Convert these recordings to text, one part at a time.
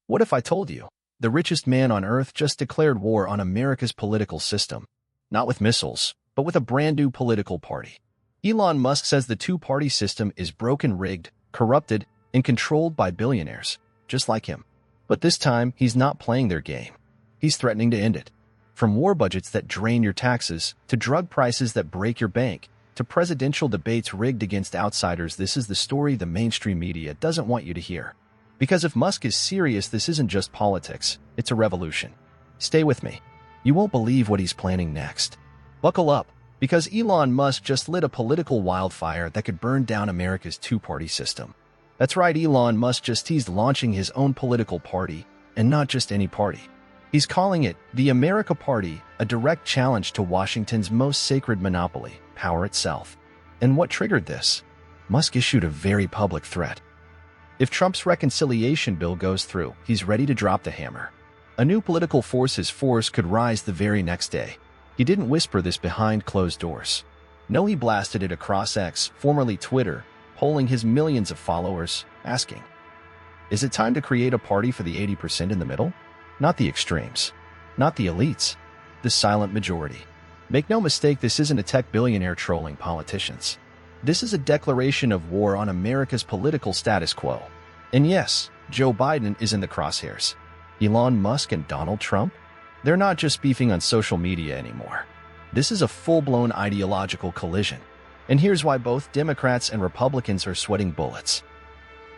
What if I told you? The richest man on Earth just declared war on America's political system. Not with missiles, but with a brand new political party. Elon Musk says the two-party system is broken, rigged, corrupted, and controlled by billionaires, just like him. But this time, he's not playing their game. He's threatening to end it. From war budgets that drain your taxes, to drug prices that break your bank, to presidential debates rigged against outsiders, this is the story the mainstream media doesn't want you to hear. Because if Musk is serious, this isn't just politics, it's a revolution. Stay with me. You won't believe what he's planning next. Buckle up, because Elon Musk just lit a political wildfire that could burn down America's two-party system. That's right, Elon Musk just teased launching his own political party, and not just any party. He's calling it the America Party, a direct challenge to Washington's most sacred monopoly, power itself. And what triggered this? Musk issued a very public threat. If Trump's reconciliation bill goes through, he's ready to drop the hammer. A new political force's force could rise the very next day. He didn't whisper this behind closed doors. No, he blasted it across X, formerly Twitter, polling his millions of followers, asking, is it time to create a party for the 80% in the middle? Not the extremes. Not the elites. The silent majority. Make no mistake, this isn't a tech billionaire trolling politicians. This is a declaration of war on America's political status quo. And yes, Joe Biden is in the crosshairs. Elon Musk and Donald Trump? They're not just beefing on social media anymore. This is a full-blown ideological collision. And here's why both Democrats and Republicans are sweating bullets.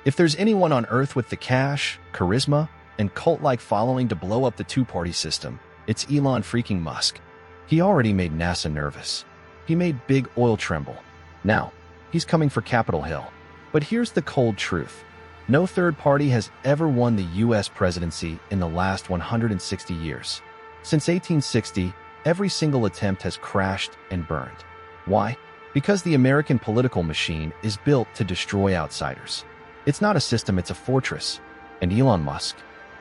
If there's anyone on Earth with the cash, charisma, and cult-like following to blow up the two-party system, it's Elon freaking Musk. He already made NASA nervous. He made big oil tremble. Now, he's coming for Capitol Hill. But here's the cold truth. No third party has ever won the U.S. presidency in the last 160 years. Since 1860, every single attempt has crashed and burned. Why? Because the American political machine is built to destroy outsiders. It's not a system, it's a fortress. And Elon Musk,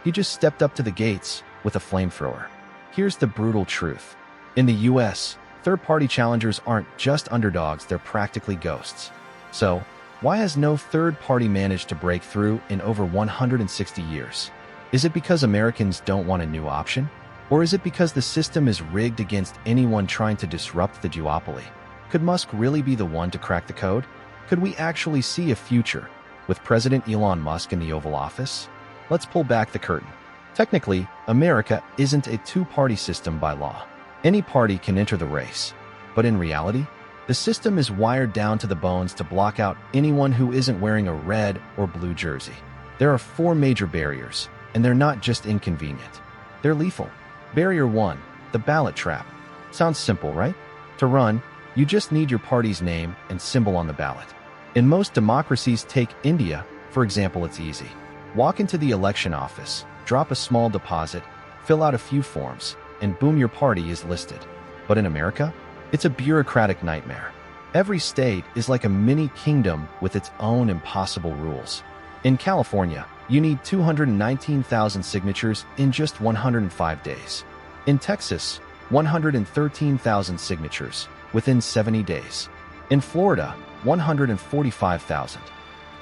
he just stepped up to the gates with a flamethrower. Here's the brutal truth. In the U.S., third-party challengers aren't just underdogs, they're practically ghosts. So, why has no third party managed to break through in over 160 years? Is it because Americans don't want a new option? Or is it because the system is rigged against anyone trying to disrupt the duopoly? Could Musk really be the one to crack the code? Could we actually see a future with President Elon Musk in the Oval Office? Let's pull back the curtain. Technically, America isn't a two-party system by law. Any party can enter the race. But in reality, the system is wired down to the bones to block out anyone who isn't wearing a red or blue jersey. There are 4 major barriers, and they're not just inconvenient. They're lethal. Barrier 1, the ballot trap. Sounds simple, right? To run, you just need your party's name and symbol on the ballot. In most democracies, take India, for example, it's easy. Walk into the election office, drop a small deposit, fill out a few forms, and boom, your party is listed. But in America, it's a bureaucratic nightmare. Every state is like a mini kingdom with its own impossible rules. In California, you need 219,000 signatures in just 105 days. In Texas, 113,000 signatures within 70 days. In Florida, 145,000.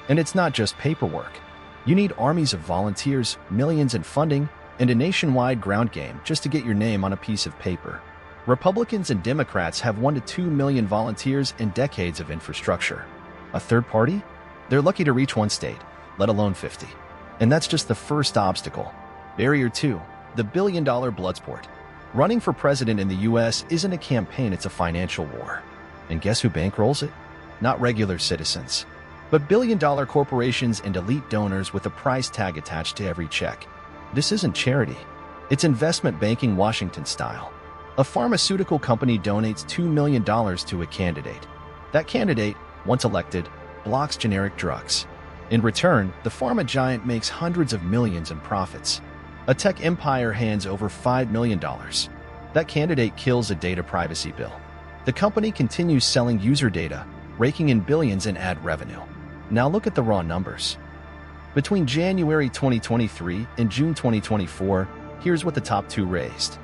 And it's not just paperwork. You need armies of volunteers, millions in funding, and a nationwide ground game just to get your name on a piece of paper. Republicans and Democrats have 1 to 2 million volunteers and decades of infrastructure. A third party? They're lucky to reach 1 state, let alone 50. And that's just the first obstacle. Barrier 2, the billion-dollar blood sport. Running for president in the U.S. isn't a campaign, it's a financial war. And guess who bankrolls it? Not regular citizens, but billion-dollar corporations and elite donors with a price tag attached to every check. This isn't charity. It's investment banking Washington style. A pharmaceutical company donates $2 million to a candidate. That candidate, once elected, blocks generic drugs. In return, the pharma giant makes hundreds of millions in profits. A tech empire hands over $5 million. That candidate kills a data privacy bill. The company continues selling user data, raking in billions in ad revenue. Now look at the raw numbers. Between January 2023 and June 2024, here's what the top 2 raised.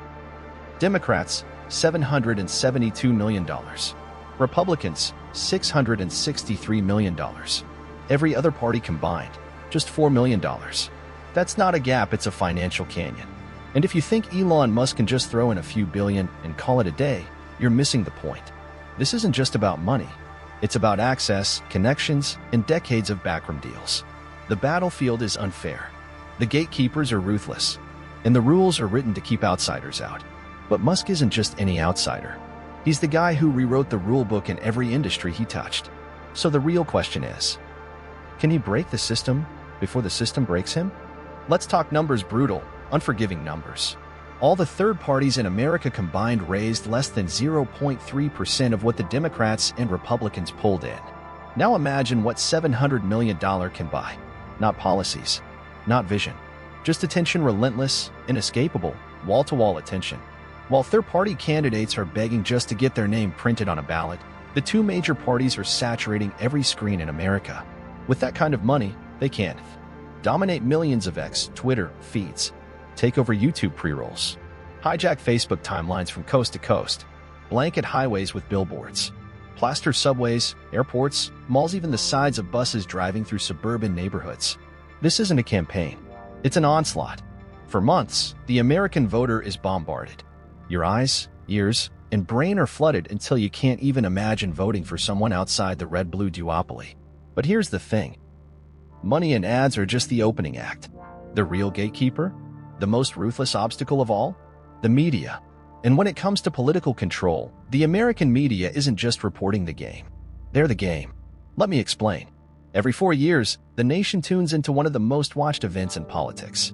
Democrats, $772 million. Republicans, $663 million. Every other party combined, just $4 million. That's not a gap, it's a financial canyon. And if you think Elon Musk can just throw in a few billion and call it a day, you're missing the point. This isn't just about money. It's about access, connections, and decades of backroom deals. The battlefield is unfair. The gatekeepers are ruthless, and the rules are written to keep outsiders out. But Musk isn't just any outsider. He's the guy who rewrote the rulebook in every industry he touched. So the real question is, can he break the system before the system breaks him? Let's talk numbers, brutal, unforgiving numbers. All the third parties in America combined raised less than 0.3% of what the Democrats and Republicans pulled in. Now imagine what $700 million can buy. Not policies, not vision, just attention, relentless, inescapable, wall-to-wall attention. While third-party candidates are begging just to get their name printed on a ballot, the two major parties are saturating every screen in America. With that kind of money, they can dominate millions of X, Twitter feeds, take over YouTube pre-rolls, hijack Facebook timelines from coast to coast, blanket highways with billboards, plaster subways, airports, malls, even the sides of buses driving through suburban neighborhoods. This isn't a campaign. It's an onslaught. For months, the American voter is bombarded. Your eyes, ears, and brain are flooded until you can't even imagine voting for someone outside the red-blue duopoly. But here's the thing. Money and ads are just the opening act. The real gatekeeper? The most ruthless obstacle of all? The media. And when it comes to political control, the American media isn't just reporting the game. They're the game. Let me explain. Every 4 years, the nation tunes into one of the most watched events in politics.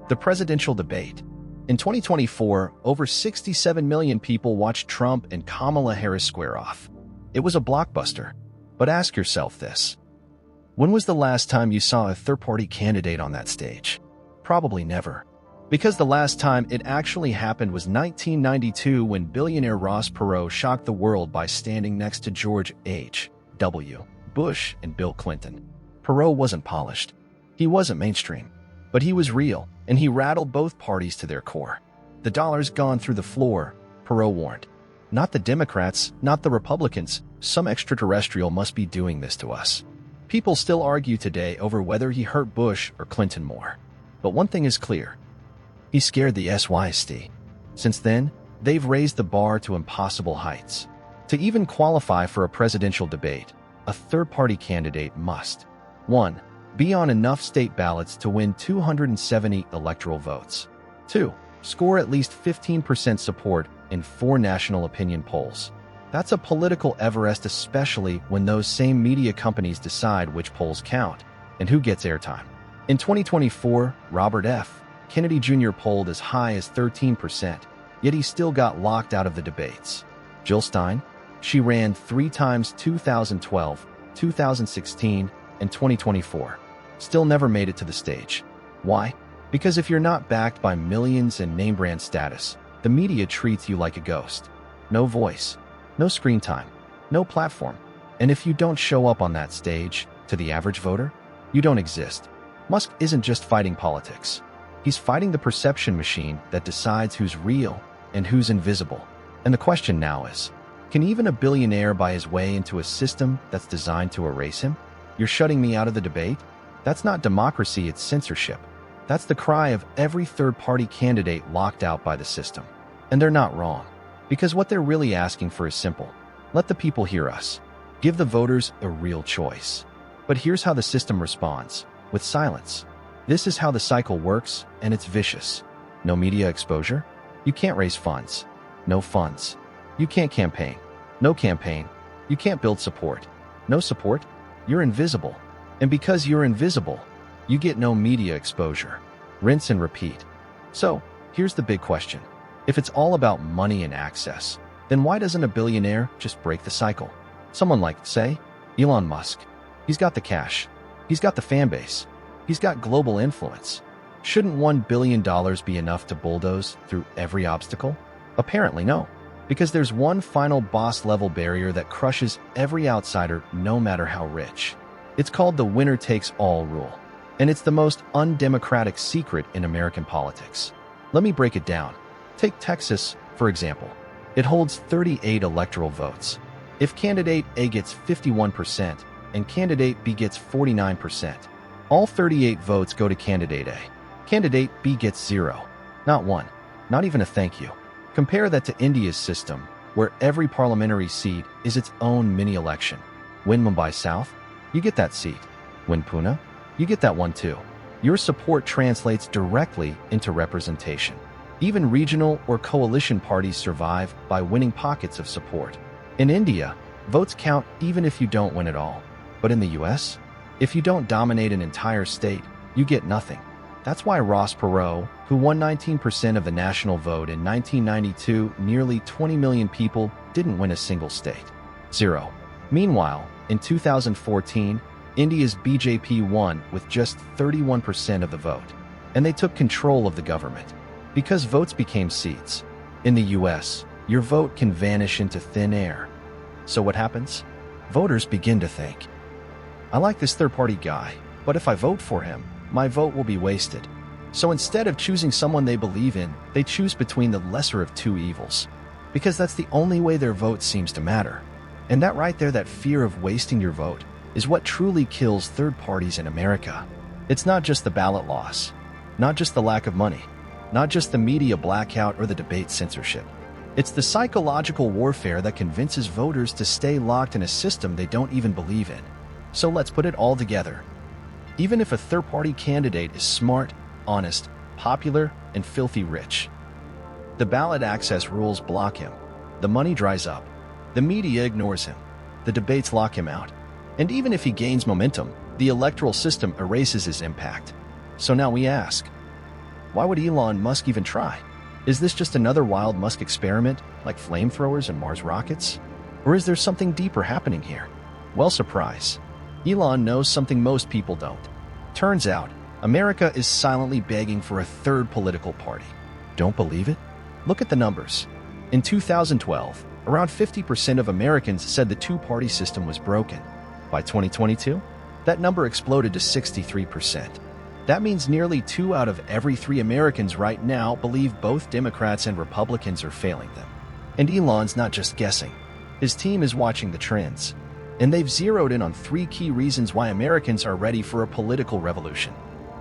The presidential debate. In 2024, over 67 million people watched Trump and Kamala Harris square off. It was a blockbuster. But ask yourself this. When was the last time you saw a third-party candidate on that stage? Probably never. Because the last time it actually happened was 1992 when billionaire Ross Perot shocked the world by standing next to George H.W. Bush and Bill Clinton. Perot wasn't polished. He wasn't mainstream. But he was real, and he rattled both parties to their core. The dollar's gone through the floor, Perot warned. Not the Democrats, not the Republicans. Some extraterrestrial must be doing this to us. People still argue today over whether he hurt Bush or Clinton more. But one thing is clear. He scared the SYST. Since then, they've raised the bar to impossible heights. To even qualify for a presidential debate, a third-party candidate must 1. Be on enough state ballots to win 270 electoral votes. 2. Score at least 15% support in 4 national opinion polls. That's a political Everest, especially when those same media companies decide which polls count and who gets airtime. In 2024, Robert F. Kennedy Jr. polled as high as 13%, yet he still got locked out of the debates. Jill Stein? She ran 3 times 2012, 2016, and 2024. Still never made it to the stage. Why? Because if you're not backed by millions and name brand status, the media treats you like a ghost. No voice, no screen time, no platform. And if you don't show up on that stage, to the average voter, you don't exist. Musk isn't just fighting politics. He's fighting the perception machine that decides who's real and who's invisible. And the question now is, can even a billionaire buy his way into a system that's designed to erase him? You're shutting me out of the debate? That's not democracy, it's censorship. That's the cry of every third-party candidate locked out by the system. And they're not wrong. Because what they're really asking for is simple. Let the people hear us. Give the voters a real choice. But here's how the system responds. With silence. This is how the cycle works, and it's vicious. No media exposure? You can't raise funds. No funds. You can't campaign. No campaign. You can't build support. No support? You're invisible. And because you're invisible, you get no media exposure. Rinse and repeat. So, here's the big question. If it's all about money and access, then why doesn't a billionaire just break the cycle? Someone like, say, Elon Musk. He's got the cash. He's got the fan base. He's got global influence. Shouldn't $1 billion be enough to bulldoze through every obstacle? Apparently no, because there's one final boss-level barrier that crushes every outsider no matter how rich. It's called the winner-takes-all rule, and it's the most undemocratic secret in American politics. Let me break it down. Take Texas, for example. It holds 38 electoral votes. If candidate A gets 51% and candidate B gets 49%, All 38 votes go to candidate A. Candidate B gets 0. Not 1. Not even a thank you. Compare that to India's system, where every parliamentary seat is its own mini-election. Win Mumbai South? You get that seat. Win Pune? You get that one too. Your support translates directly into representation. Even regional or coalition parties survive by winning pockets of support. In India, votes count even if you don't win at all. But in the US, if you don't dominate an entire state, you get nothing. That's why Ross Perot, who won 19% of the national vote in 1992, nearly 20 million people, didn't win a single state. 0. Meanwhile, in 2014, India's BJP won with just 31% of the vote, and they took control of the government. Because votes became seats. In the US, your vote can vanish into thin air. So what happens? Voters begin to think, I like this third-party guy, but if I vote for him, my vote will be wasted. So instead of choosing someone they believe in, they choose between the lesser of two evils. Because that's the only way their vote seems to matter. And that right there, that fear of wasting your vote, is what truly kills third parties in America. It's not just the ballot loss, not just the lack of money, not just the media blackout or the debate censorship. It's the psychological warfare that convinces voters to stay locked in a system they don't even believe in. So let's put it all together. Even if a third-party candidate is smart, honest, popular, and filthy rich, the ballot access rules block him. The money dries up. The media ignores him. The debates lock him out. And even if he gains momentum, the electoral system erases his impact. So now we ask, why would Elon Musk even try? Is this just another wild Musk experiment, like flamethrowers and Mars rockets? Or is there something deeper happening here? Well, surprise. Elon knows something most people don't. Turns out, America is silently begging for a third political party. Don't believe it? Look at the numbers. In 2012, around 50% of Americans said the two-party system was broken. By 2022, that number exploded to 63%. That means nearly 2 out of every 3 Americans right now believe both Democrats and Republicans are failing them. And Elon's not just guessing. His team is watching the trends. And they've zeroed in on 3 key reasons why Americans are ready for a political revolution.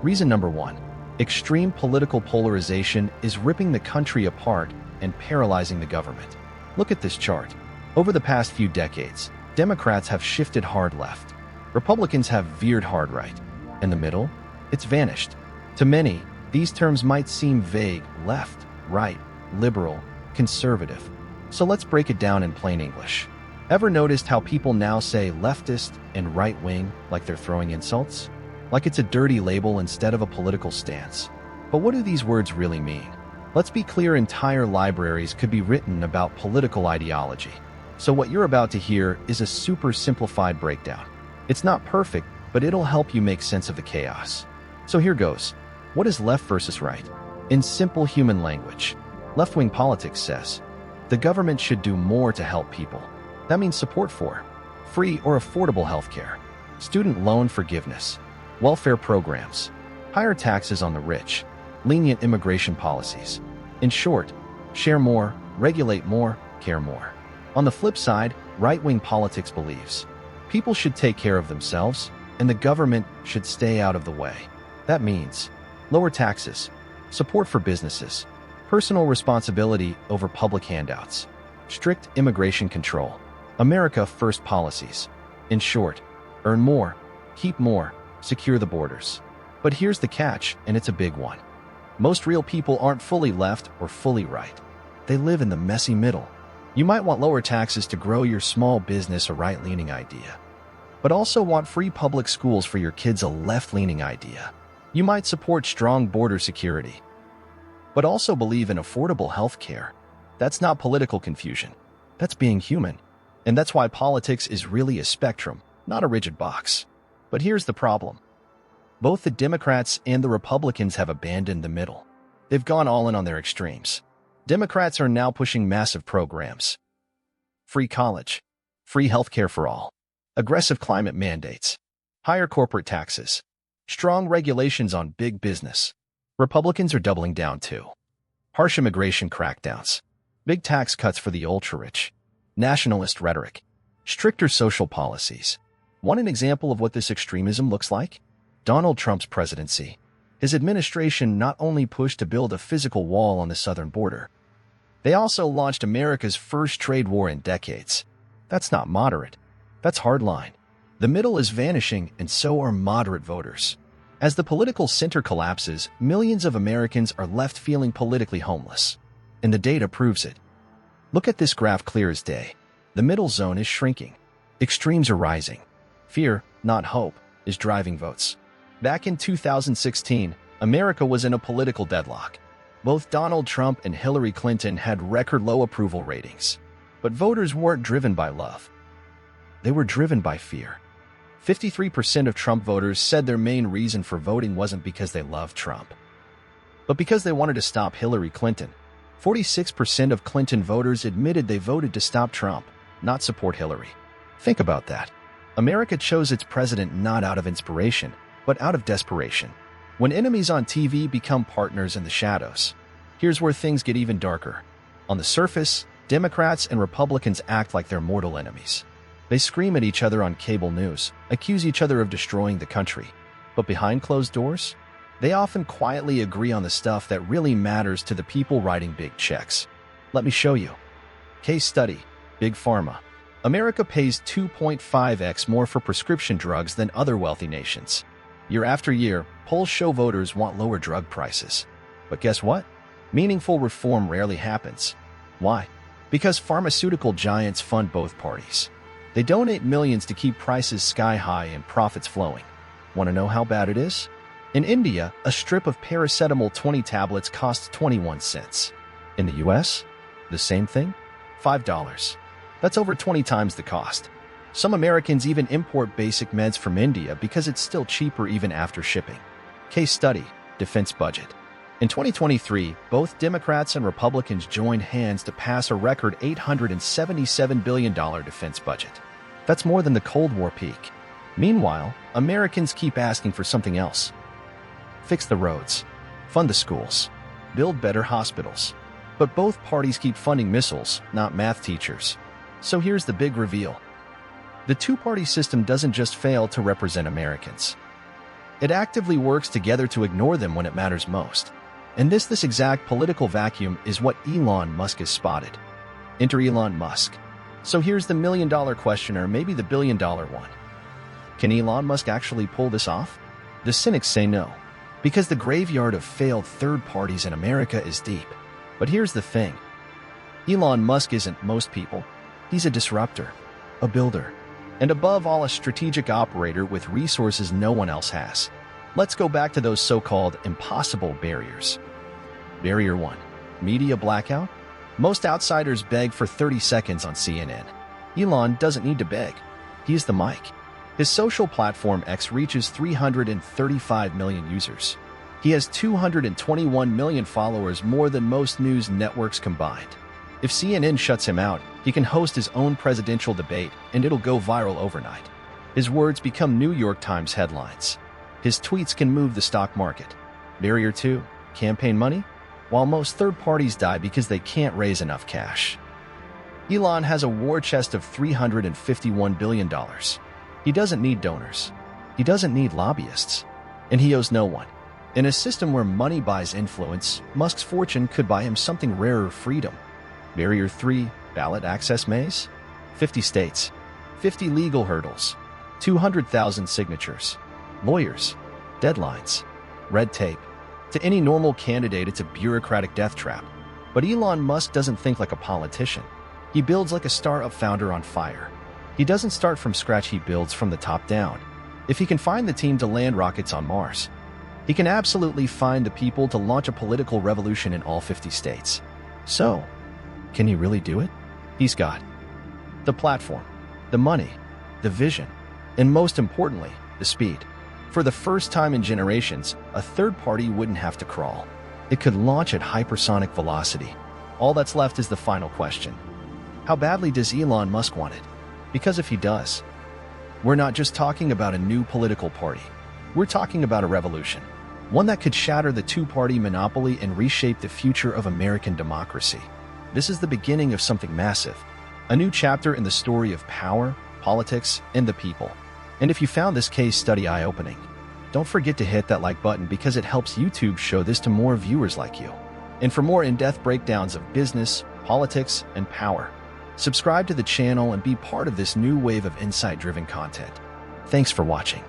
Reason number 1, extreme political polarization is ripping the country apart and paralyzing the government. Look at this chart. Over the past few decades, Democrats have shifted hard left. Republicans have veered hard right. In the middle, it's vanished. To many, these terms might seem vague: left, right, liberal, conservative. So let's break it down in plain English. Ever noticed how people now say leftist and right-wing like they're throwing insults? Like it's a dirty label instead of a political stance. But what do these words really mean? Let's be clear, entire libraries could be written about political ideology. So what you're about to hear is a super simplified breakdown. It's not perfect, but it'll help you make sense of the chaos. So here goes. What is left versus right? In simple human language, left-wing politics says, the government should do more to help people. That means support for free or affordable healthcare, student loan forgiveness, welfare programs, higher taxes on the rich, lenient immigration policies. In short, share more, regulate more, care more. On the flip side, right-wing politics believes people should take care of themselves and the government should stay out of the way. That means lower taxes, support for businesses, personal responsibility over public handouts, strict immigration control, America First policies. In short, earn more, keep more, secure the borders. But here's the catch, and it's a big one. Most real people aren't fully left or fully right. They live in the messy middle. You might want lower taxes to grow your small business, a right-leaning idea, but also want free public schools for your kids, a left-leaning idea. You might support strong border security, but also believe in affordable health care. That's not political confusion. That's being human. And that's why politics is really a spectrum, not a rigid box. But here's the problem. Both the Democrats and the Republicans have abandoned the middle. They've gone all in on their extremes. Democrats are now pushing massive programs: free college, free healthcare for all, aggressive climate mandates, higher corporate taxes, strong regulations on big business. Republicans are doubling down too. Harsh immigration crackdowns, big tax cuts for the ultra-rich, nationalist rhetoric, stricter social policies. Want an example of what this extremism looks like? Donald Trump's presidency. His administration not only pushed to build a physical wall on the southern border, they also launched America's first trade war in decades. That's not moderate. That's hardline. The middle is vanishing, and so are moderate voters. As the political center collapses, millions of Americans are left feeling politically homeless. And the data proves it. Look at this graph clear as day. The middle zone is shrinking. Extremes are rising. Fear, not hope, is driving votes. Back in 2016, America was in a political deadlock. Both Donald Trump and Hillary Clinton had record low approval ratings. But voters weren't driven by love. They were driven by fear. 53% of Trump voters said their main reason for voting wasn't because they loved Trump, but because they wanted to stop Hillary Clinton. 46% of Clinton voters admitted they voted to stop Trump, not support Hillary. Think about that. America chose its president not out of inspiration, but out of desperation. When enemies on TV become partners in the shadows, here's where things get even darker. On the surface, Democrats and Republicans act like they're mortal enemies. They scream at each other on cable news, accuse each other of destroying the country. But behind closed doors, they often quietly agree on the stuff that really matters to the people writing big checks. Let me show you. Case study: Big Pharma. America pays 2.5x more for prescription drugs than other wealthy nations. Year after year, polls show voters want lower drug prices. But guess what? Meaningful reform rarely happens. Why? Because pharmaceutical giants fund both parties. They donate millions to keep prices sky high and profits flowing. Want to know how bad it is? In India, a strip of paracetamol 20 tablets costs 21 cents. In the US, the same thing? $5. That's over 20 times the cost. Some Americans even import basic meds from India because it's still cheaper even after shipping. Case study: Defense budget. In 2023, both Democrats and Republicans joined hands to pass a record $877 billion defense budget. That's more than the Cold War peak. Meanwhile, Americans keep asking for something else. Fix the roads, fund the schools, build better hospitals. But both parties keep funding missiles, not math teachers. So here's the big reveal. The two-party system doesn't just fail to represent Americans. It actively works together to ignore them when it matters most. And this exact political vacuum is what Elon Musk has spotted. Enter Elon Musk. So here's the million-dollar question, or maybe the billion-dollar one. Can Elon Musk actually pull this off? The cynics say no, because the graveyard of failed third parties in America is deep. But here's the thing. Elon Musk isn't most people. He's a disruptor, a builder, and above all, a strategic operator with resources no one else has. Let's go back to those so-called impossible barriers. Barrier 1. Media blackout. Most outsiders beg for 30 seconds on CNN. Elon doesn't need to beg. He's the mic. His social platform X reaches 335 million users. He has 221 million followers, more than most news networks combined. If CNN shuts him out, he can host his own presidential debate, and it'll go viral overnight. His words become New York Times headlines. His tweets can move the stock market. Barrier 2. Campaign money. While most third parties die because they can't raise enough cash, Elon has a war chest of $351 billion. He doesn't need donors. He doesn't need lobbyists. And he owes no one. In a system where money buys influence, Musk's fortune could buy him something rarer: freedom. Barrier 3. Ballot access maze. 50 states. 50 legal hurdles. 200,000 signatures. Lawyers. Deadlines. Red tape. To any normal candidate, it's a bureaucratic death trap. But Elon Musk doesn't think like a politician. He builds like a startup founder on fire. He doesn't start from scratch, he builds from the top down. If he can find the team to land rockets on Mars, he can absolutely find the people to launch a political revolution in all 50 states. So, can he really do it? He's got the platform, the money, the vision, and most importantly, the speed. For the first time in generations, a third party wouldn't have to crawl. It could launch at hypersonic velocity. All that's left is the final question. How badly does Elon Musk want it? Because if he does, we're not just talking about a new political party. We're talking about a revolution. One that could shatter the two-party monopoly and reshape the future of American democracy. This is the beginning of something massive. A new chapter in the story of power, politics, and the people. And if you found this case study eye-opening, Don't forget to hit that like button because it helps YouTube show this to more viewers like you. And for more in-depth breakdowns of business, politics, and power, subscribe to the channel and be part of this new wave of insight-driven content. Thanks for watching.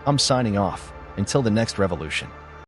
I'm signing off. Until the next revolution.